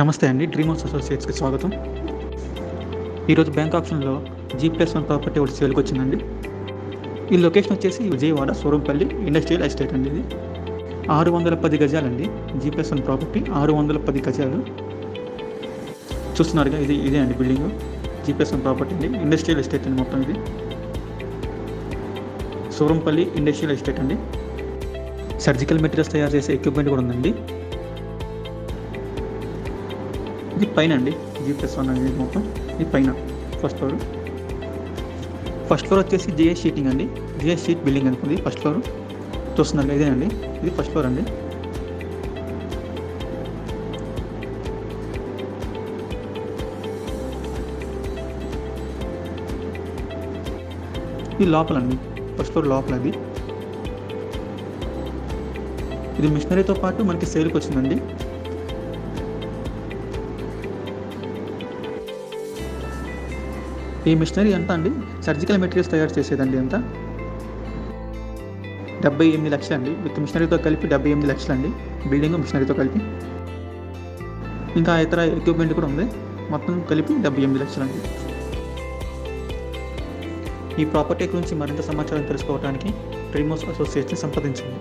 నమస్తే అండి. Dream house అసోసియేట్స్కి స్వాగతం. ఈరోజు బ్యాంక్ ఆప్షన్లో G+1 ప్రాపర్టీ ఒకటి సేల్కి వచ్చిందండి. ఈ లొకేషన్ వచ్చేసి విజయవాడ సూరంపల్లి ఇండస్ట్రియల్ ఎస్టేట్ అండి. ఇది 610 గజాలండి. G+1 ప్రాపర్టీ 610 గజాలు చూస్తున్నారుగా. ఇదే అండి బిల్డింగ్. G+1 ప్రాపర్టీ అండి. ఇండస్ట్రియల్ ఎస్టేట్ అండి. మొత్తం ఇది సూరంపల్లి ఇండస్ట్రియల్ ఎస్టేట్ అండి. సర్జికల్ మెటీరియల్స్ తయారు చేసే ఎక్విప్మెంట్ కూడా ఉందండి. ఇది పైన అండి. G+1 అనేది మొత్తం ఇది పైన ఫస్ట్ ఫ్లోర్ వచ్చేసి JS షీటింగ్ అండి. JS షీట్ బిల్డింగ్ అనుకుంది ఫస్ట్ ఫ్లోర్. చూస్తున్నారు ఇదేనండి. ఇది ఫస్ట్ ఫ్లోర్ అండి. ఇది లోపలండి. ఫస్ట్ ఫ్లోర్ లోపల ఇది మిషనరీతో పాటు మనకి సేల్కి వచ్చిందండి. ఈ మిషనరీ ఎంత అండి? సర్జికల్ మెటీరియల్స్ తయారు చేసేదండి. ఎంత 78 లక్షలు అండి. విత్ మిషనరీతో కలిపి 78 లక్షలు అండి. బిల్డింగ్ మిషనరీతో కలిపి ఇంకా ఇతర ఎక్విప్మెంట్ కూడా ఉంది. మొత్తం కలిపి 78 లక్షలు అండి. ఈ ప్రాపర్టీ గురించి మరింత సమాచారం తెలుసుకోవడానికి డ్రీమ్ హౌస్ అసోసియేట్స్ని సంప్రదించండి.